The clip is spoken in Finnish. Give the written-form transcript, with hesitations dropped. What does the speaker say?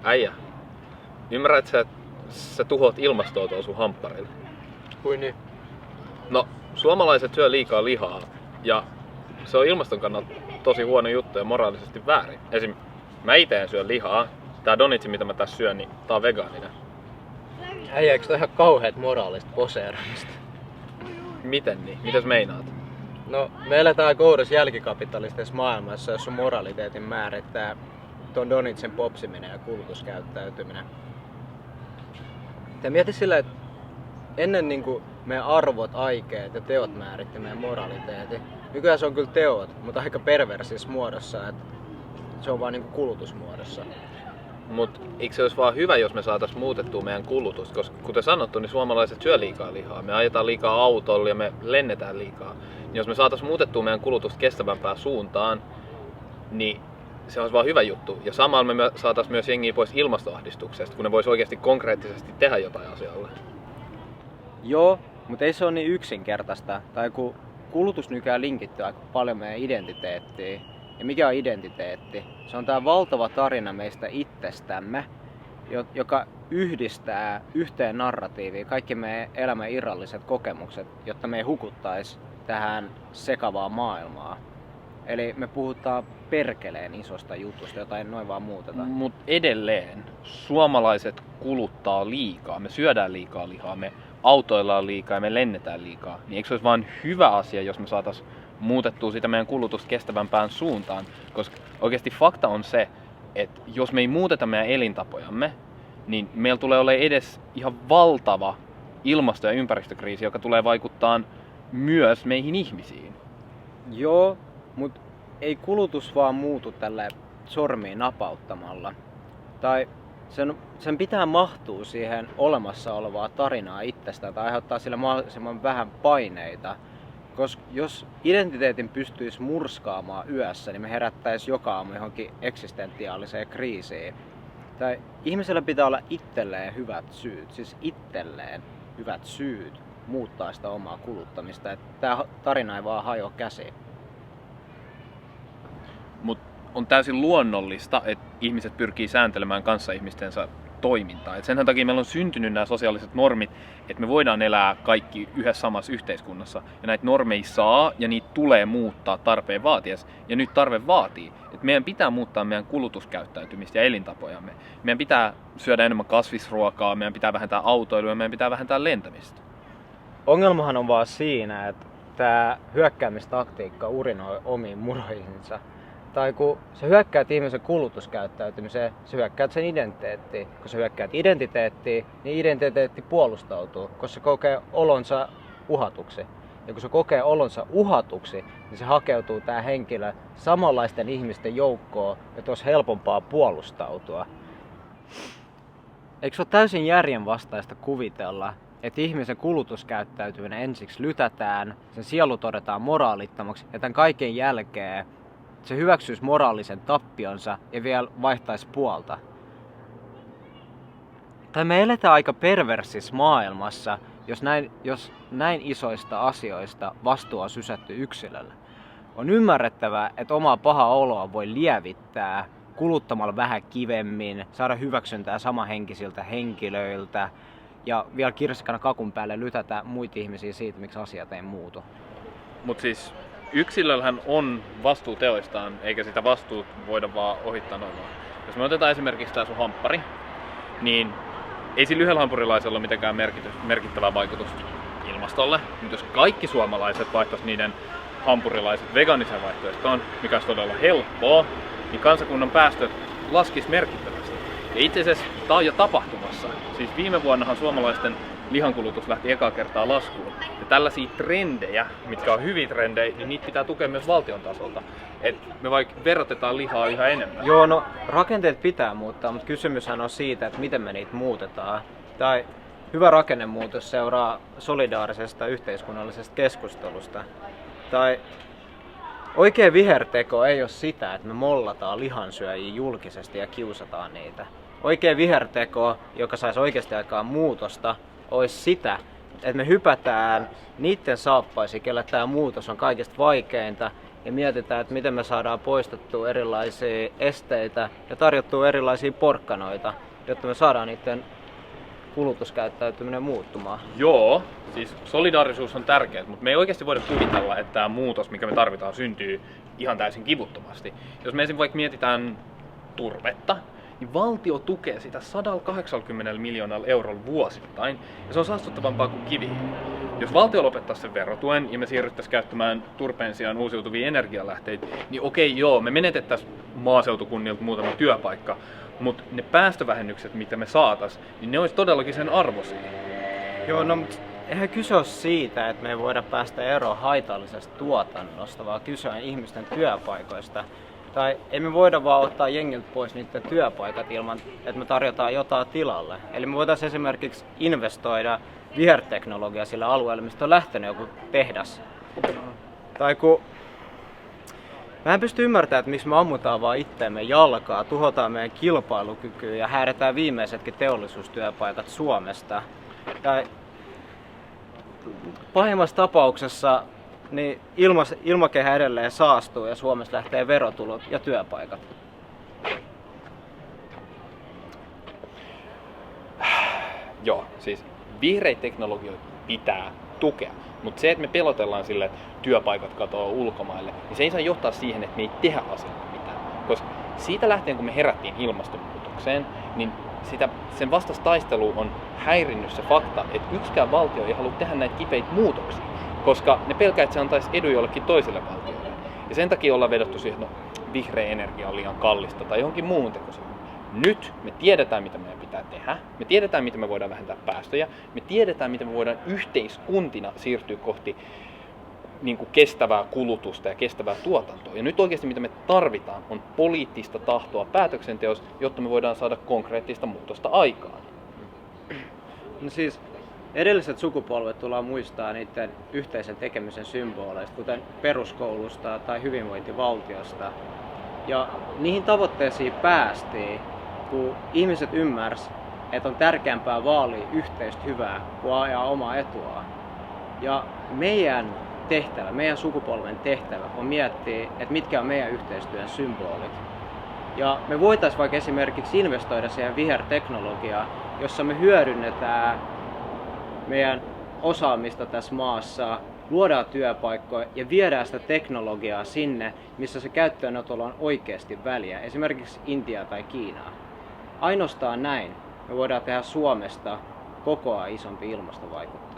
Äijä, ymmärrät sä, että sä tuhoat ilmastoa tuolla sun hampparilla? Kuin niin? No, suomalaiset syö liikaa lihaa ja se on ilmaston kannalta tosi huono juttu ja moraalisesti väärin. Esim. Mä ite en syö lihaa. Tää donitsi, mitä mä tässä syön, niin tää on vegaaninen. Äijä, eikö toi ihan kauheet moraalista poseeraamista? Miten niin? Mitäs meinaat? No, me eletään aika oudossa jälkikapitalistisessa maailmassa, jossa moraliteetin määrittää ton donitsen popsiminen ja kulutuskäyttäytyminen. Ja mieti sillä, että ennen niinku meidän arvot, aikeet ja teot määritti meidän moraliteetin. Nykyään se on kyllä teot, mutta aika perversissä muodossa, että se on vaan niinku kulutusmuodossa. Mut eikö se olisi vaan hyvä, jos me saatais muutettua meidän kulutusta? Koska kuten sanottu, niin suomalaiset syö liikaa lihaa. Me ajetaan liikaa autolla ja me lennetään liikaa. Niin jos me saatais muutettua meidän kulutusta kestävämpään suuntaan, niin se olisi vaan hyvä juttu. Ja samalla me saatais myös jengiä pois ilmastoahdistuksesta, kun ne vois oikeasti konkreettisesti tehdä jotain asialle. Joo, mutta ei se ole niin yksinkertaista. Tai kun kulutus nykyään linkittyy aika paljon meidän identiteettiin. Ja mikä on identiteetti? Se on tää valtava tarina meistä itsestämme, joka yhdistää yhteen narratiiviin kaikki meidän elämän irralliset kokemukset, jotta me ei hukuttaisi tähän sekavaan maailmaan. Eli me puhutaan perkeleen isosta jutusta, jota ei noin vaan muuteta. Mut edelleen suomalaiset kuluttaa liikaa. Me syödään liikaa lihaa, me autoillaan liikaa ja me lennetään liikaa. Niin eikö se olisi vaan hyvä asia, jos me saatais muutettua sitä meidän kulutusta kestävämpään suuntaan? Koska oikeasti fakta on se, että jos me ei muuteta meidän elintapojamme, niin meillä tulee olemaan edes ihan valtava ilmasto- ja ympäristökriisi, joka tulee vaikuttaa myös meihin ihmisiin. Joo, mutta ei kulutus vaan muutu tällä sormiin napauttamalla. Tai sen pitää mahtua siihen olemassa olevaa tarinaa itsestään tai aiheuttaa sille mahdollisimman vähän paineita. Koska jos identiteetin pystyisi murskaamaan yössä, niin me herättäisiin joka aamu johonkin eksistentiaaliseen kriisiin. Tai ihmisellä pitää olla itselleen hyvät syyt, siis itselleen hyvät syyt muuttaa sitä omaa kuluttamista. Tämä tarina ei vaan hajoa käsiin. Mut on täysin luonnollista, että ihmiset pyrkii sääntelemään kanssaihmistensä toimintaa. Et senhän takia meillä on syntynyt nämä sosiaaliset normit, että me voidaan elää kaikki yhdessä samassa yhteiskunnassa. Ja näitä normeja saa ja niitä tulee muuttaa tarpeen vaatiessa. Ja nyt tarve vaatii. Et meidän pitää muuttaa meidän kulutuskäyttäytymistä ja elintapojamme. Meidän pitää syödä enemmän kasvisruokaa, meidän pitää vähentää autoilua ja meidän pitää vähentää lentämistä. Ongelmahan on vaan siinä, että tämä hyökkäämistaktiikka urinoi omiin muroihinsa. Tai kun sä hyökkäät ihmisen kulutuskäyttäytymiseen, sä hyökkäät sen identiteettiin. Kun sä hyökkäät identiteettiin, niin identiteetti puolustautuu, koska se kokee olonsa uhatuksi. Ja kun se kokee olonsa uhatuksi, niin se hakeutuu tää henkilö samanlaisten ihmisten joukkoon, että olisi helpompaa puolustautua. Eikö se ole täysin järjenvastaista kuvitella, että ihmisen kulutuskäyttäytyminen ensiksi lytätään, sen sielu todetaan moraalittomaksi ja tämän kaiken jälkeen se hyväksyisi moraalisen tappionsa ja vielä vaihtaisi puolta. Tai me eletään aika perversissä maailmassa, jos näin isoista asioista vastuu on sysätty yksilölle. On ymmärrettävää, että omaa pahaa oloa voi lievittää kuluttamalla vähän kivemmin, saada hyväksyntää samanhenkisiltä henkilöiltä ja vielä kirsikkana kakun päälle lytätä muita ihmisiä siitä, miksi asiat ei muutu. Mut siis yksilöllähän on vastuu teoistaan, eikä sitä vastuut voida vaan ohittaa noin vaan. Jos me otetaan esimerkiksi tää sun hamppari, niin ei sillä yhdellä hampurilaisella ole mitenkään merkittävää vaikutusta ilmastolle. Mutta jos kaikki suomalaiset vaihtaisi niiden hampurilaiset vegaanisen vaihtoehtoon, mikä olisi todella helppoa, niin kansakunnan päästöt laskisi merkittävästi. Ja itse asiassa tää on jo tapahtumassa. Siis viime vuonnahan suomalaisten lihankulutus lähti ekaa kertaa laskuun. Ja tällaisia trendejä, mitkä on hyviä trendejä, niin niitä pitää tukea myös valtion tasolta. Et me vaikka verotetaan lihaa yhä enemmän. Joo, no rakenteet pitää muuttaa, mutta kysymyshän on siitä, että miten me niitä muutetaan. Tai hyvä rakennemuutos seuraa solidaarisesta yhteiskunnallisesta keskustelusta. Tai oikea viherteko ei ole sitä, että me mollataan lihansyöjiä julkisesti ja kiusataan niitä. Oikea viherteko, joka saisi oikeasti aikaan muutosta, olisi sitä, että me hypätään niiden saappaisiin, kellä tämä muutos on kaikista vaikeinta, ja mietitään, että miten me saadaan poistettua erilaisia esteitä ja tarjottua erilaisia porkkanoita, jotta me saadaan niiden kulutuskäyttäytyminen muuttumaan. Joo, siis solidaarisuus on tärkeää, mutta me ei oikeasti voida kuvitella, että tämä muutos, mikä me tarvitaan, syntyy ihan täysin kivuttomasti. Jos me esimerkiksi vaikka mietitään turvetta, niin valtio tukee sitä 180 miljoonalla eurolla vuosittain, ja se on saastuttavampaa kuin kivihiili. Jos valtio lopettaisi sen verotuen ja me siirryttäisiin käyttämään turpeen sijaan uusiutuvia energialähteitä, niin okei, joo, me menetettäisiin maaseutukunnilta muutama työpaikka, mutta ne päästövähennykset, mitä me saatais, niin ne olisi todellakin sen arvoisia. Joo, no mutta eihän kyse ole siitä, että me ei voida päästä eroon haitallisesta tuotannosta, vaan kyse on ihmisten työpaikoista. Tai ei me voida vaan ottaa jengiltä pois niiden työpaikat ilman, että me tarjotaan jotain tilalle. Eli me voitaisiin esimerkiksi investoida viherteknologiaa sillä alueella, mistä on lähtenyt joku tehdas. Tai kun mä en pysty ymmärtämään, että miksi me ammutaan vaan itteemme jalkaa, tuhotaan meidän kilpailukykyä ja häädetään viimeisetkin teollisuustyöpaikat Suomesta. Tai pahimmassa tapauksessa niin ilmakehä edelleen saastuu ja Suomesta lähtee verotulot ja työpaikat. Joo, siis vihreitä teknologioita pitää tukea, mutta se, että me pelotellaan sille, että työpaikat katoaa ulkomaille, niin se ei saa johtaa siihen, että me ei tehdä asialle mitään. Koska siitä lähtien, kun me herättiin ilmastonmuutokseen, niin sen vastastaistelu on häirinnyt se fakta, että yksikään valtio ei halua tehdä näitä kipeitä muutoksia, koska ne pelkää, että se antaisi edun jollekin toiselle valtiolle. Ja sen takia ollaan vedottu siihen, että vihreä energia on liian kallista tai johonkin muuhun tekosyyn. Nyt me tiedetään, mitä meidän pitää tehdä, me tiedetään, miten me voidaan vähentää päästöjä, me tiedetään, miten me voidaan yhteiskuntina siirtyä kohti niin kuin kestävää kulutusta ja kestävää tuotantoa. Ja nyt oikeasti mitä me tarvitaan on poliittista tahtoa päätöksenteossa, jotta me voidaan saada konkreettista muutosta aikaan. No siis edelliset sukupolvet tullaan muistaa niiden yhteisen tekemisen symboleista, kuten peruskoulusta tai hyvinvointivaltiosta. Ja niihin tavoitteisiin päästiin, kun ihmiset ymmärsivät, että on tärkeämpää vaalia yhteistä hyvää kuin ajaa omaa etuaan. Ja meidän tehtävä, meidän sukupolven tehtävä on miettiä, että mitkä on meidän yhteistyön symbolit. Ja me voitaisiin vaikka esimerkiksi investoida siihen viherteknologiaan, jossa me hyödynnetään meidän osaamista tässä maassa, luodaan työpaikkoja ja viedään sitä teknologiaa sinne, missä se käyttöönotolla on oikeasti väliä, esimerkiksi Intiaa tai Kiinaa. Ainoastaan näin me voidaan tehdä Suomesta koko ajan isompi ilmastovaikuttaja.